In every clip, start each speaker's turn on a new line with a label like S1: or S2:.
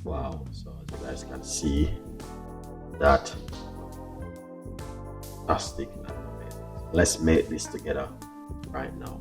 S1: Wow, so as you guys can see that fantastic and amazing. Let's make this together right now.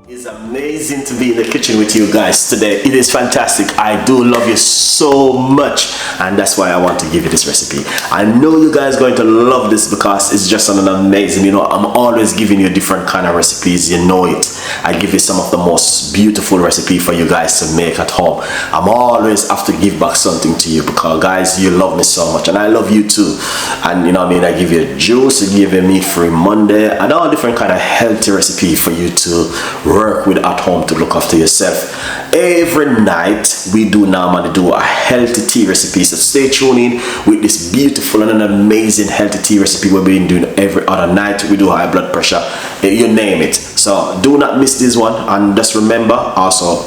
S2: It's amazing to be in the kitchen with you guys today. It is fantastic. I do love you so much, and that's why I want to give you this recipe. I know you guys are going to love this because it's just an amazing, I'm always giving you different kind of recipes, you know it. I give you some of the most beautiful recipe for you guys to make at home. I'm always have to give back something to you because guys, you love me so much and I love you too. And I give you juice, I give you meat-free Monday and all different kind of healthy recipe for you to work with at home to look after yourself. Every night we do normally do a healthy tea recipe, so stay tuned in with this beautiful and an amazing healthy tea recipe we've been doing every other night. We do high blood pressure, you name it. So do not miss this one, and just remember also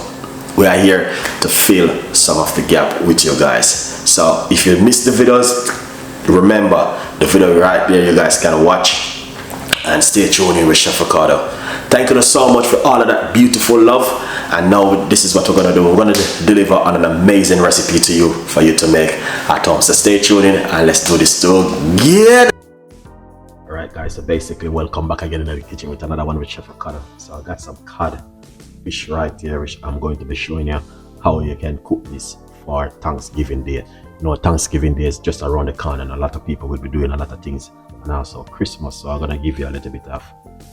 S2: we are here to fill some of the gap with you guys. So if you missed the videos, remember the video right there, you guys can watch and stay tuned in with Chef Ricardo. Thank you so much for all of that beautiful love, and now this is what we're gonna do. We're gonna deliver on an amazing recipe to you for you to make at home. So stay tuned in and let's do this together.
S1: Alright guys, so basically welcome back again in the kitchen with another one with Chef Ricardo. So I got some cod fish right here, which I'm going to be showing you how you can cook this for Thanksgiving Day. Thanksgiving Day is just around the corner and a lot of people will be doing a lot of things, and also Christmas. So I'm gonna give you a little bit of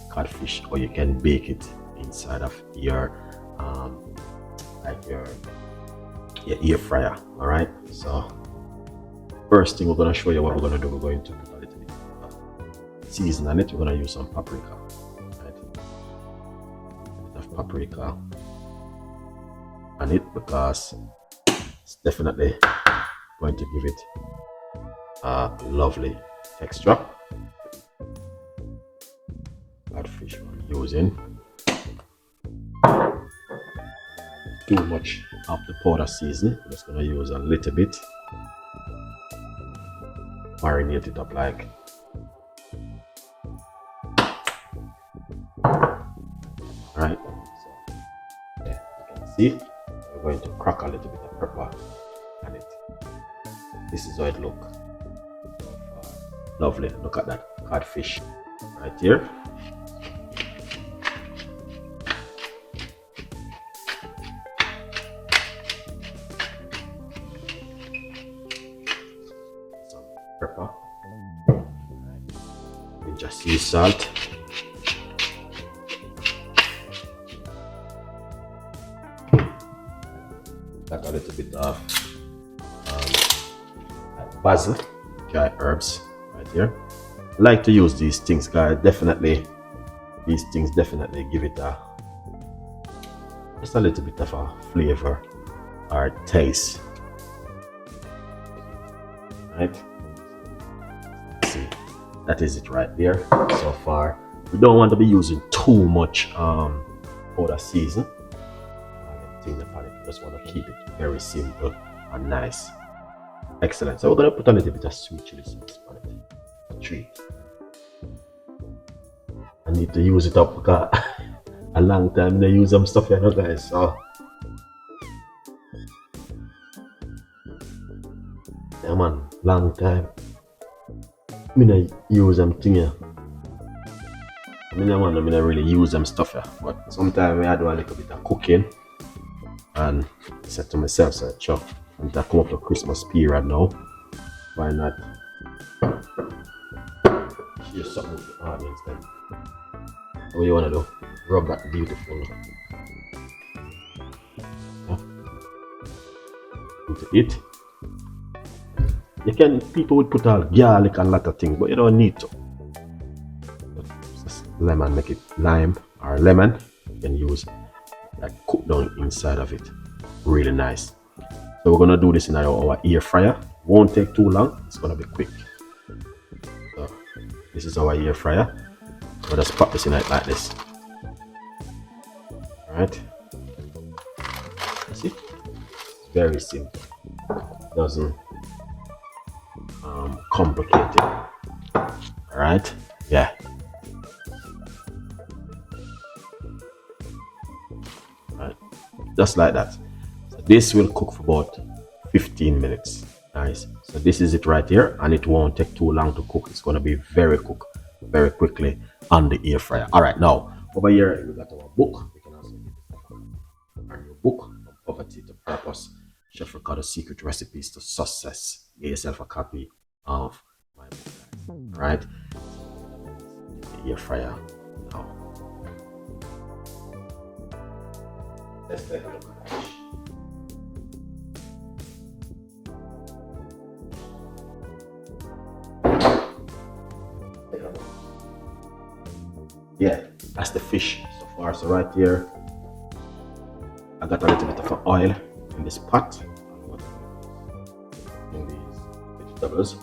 S1: codfish, or you can bake it inside of your your air fryer. All right, so first thing we're gonna show you what we're gonna do. We're going to put a little bit of season on it. We're gonna use some paprika, right? A bit of paprika on it because it's definitely going to give it a lovely texture. Codfish I'm using. Too much of the powder season. I'm just gonna use a little bit. Marinate it up like. Alright, so yeah, you can see we're going to crack a little bit of pepper on it. This is how it looks. Lovely. Look at that codfish right here. Some pepper. We just use salt. Got a little bit of basil, dry herbs right here. I like to use these things, guys. These things definitely give it just a little bit of a flavor or taste. Right? See, that is it right there. So far, we don't want to be using too much powder season. Just want to keep it very simple and nice. Excellent. So we're gonna put a little bit of sweet chili sauce on it. Treat. I need to use it up because a long time they use some stuff, guys. So yeah, man, long time. I use them thing here. I really use them stuff here. But sometimes I do a little bit of cooking and said to myself, so sure, I'm to come up to Christmas period now. Why not share something with the audience then? What you wanna do? Rub that beautiful into it. People would put all garlic and a lot of things, but you don't need to. Just lemon, make it lime or lemon. You can use that cook down inside of it. Really nice. So we're gonna do this in our air fryer. Won't take too long. It's gonna be quick. So this is our air fryer. We'll just pop this in it like this. Alright. See? It's very simple. Doesn't complicate it. Alright? Yeah. just like that. So this will cook for about 15 minutes. Nice. So this is it right here, and it won't take too long to cook. It's going to be very quickly on the air fryer. All right, now over here we got our book. We can also get our new book from poverty to purpose, Chef Ricardo Secret Recipes to Success. Get yourself a copy of my book, guys. All right, the air fryer now. Let's take a look at the fish. Yeah, that's the fish so far. So right here, I got a little bit of oil in this pot. In these vegetables.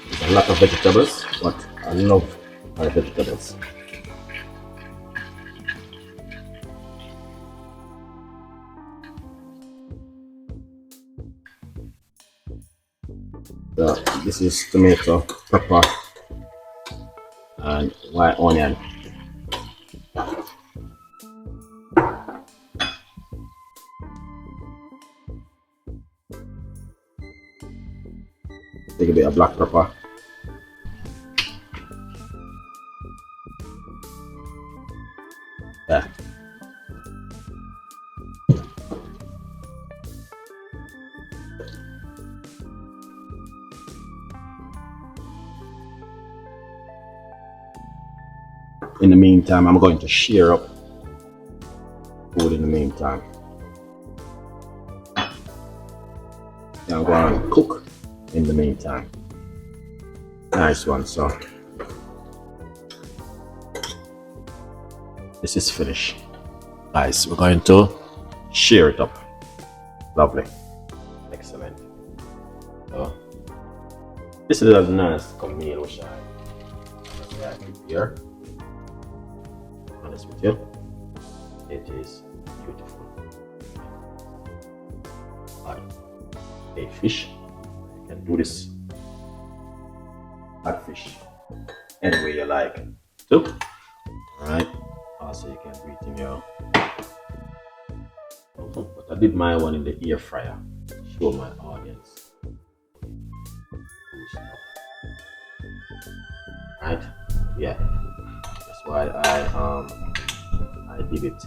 S1: There's a lot of vegetables, but I love my vegetables. So this is tomato, pepper, and white onion. Take a bit of black pepper. Yeah. In the meantime, I'm going to shear up food in the meantime. Yeah, I'm going to cook in the meantime. Nice one. So this is finished. Nice. We're going to shear it up. Lovely. Excellent. So this is a nice meal which I prepare. Honest with you, it is beautiful. A fish, you can do this. Add fish any way you like too. Alright. Also you can do it in your, but I did my one in the air fryer. Show my audience. Right? Yeah. That's why I did it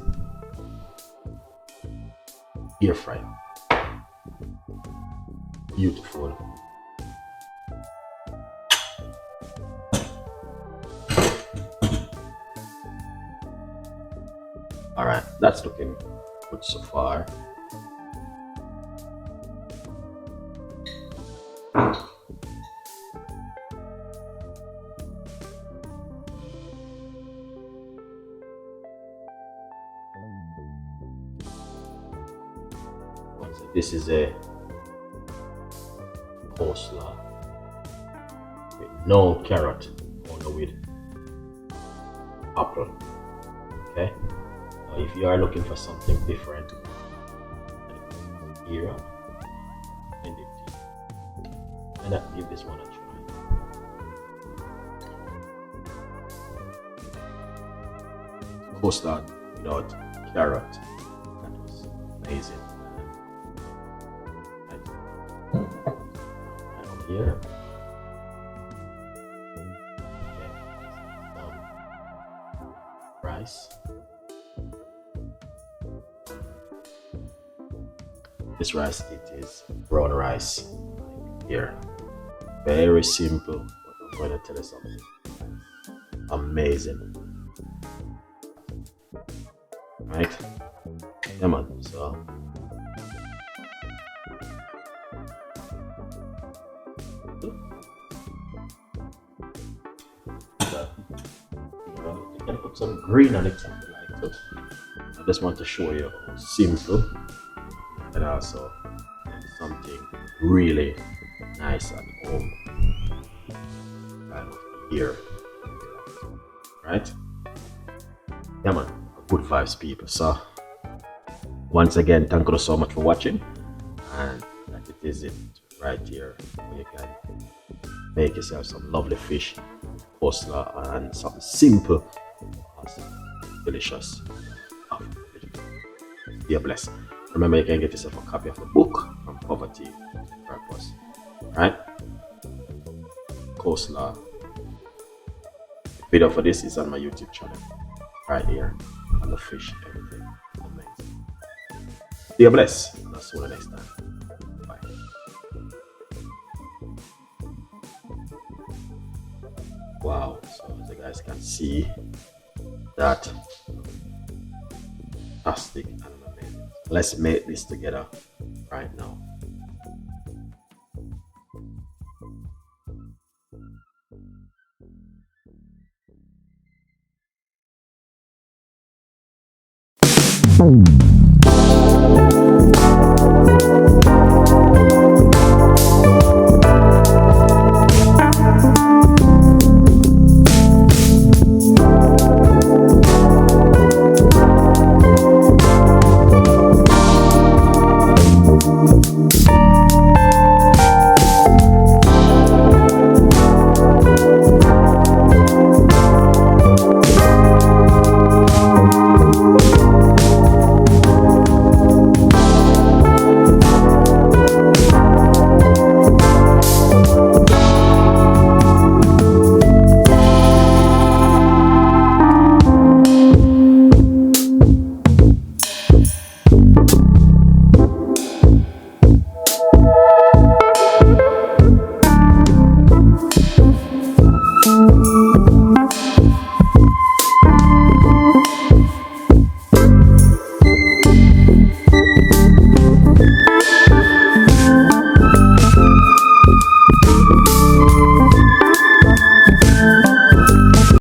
S1: air fryer. Beautiful. All right, that's looking good so far. This is a coleslaw with no carrot, only with apple. Okay, if you are looking for something different, here, and I'll give this one a try. Coleslaw without carrot, that was amazing. Here. Rice. This rice, it is brown rice here. Very simple, but I'm going to tell you something amazing. Right? Come on. So you can put some green on it if you like. I just want to show you how simple and also something really nice at home kind of here, right? Come on, good vibes, people. So once again, thank you so much for watching, and that it is it right here where you can make yourself some lovely fish, coleslaw, and something simple. Awesome. delicious of vegetable. Be blessed. Remember, you can get yourself a copy of the book From Poverty to Purpose. Right? Coleslaw. The video for this is on my YouTube channel. Right here. And the fish, everything. Amazing. Be blessed. I'll see you next time. Bye. Wow. So as you guys can see, that fantastic and amazing. Let's make this together right now.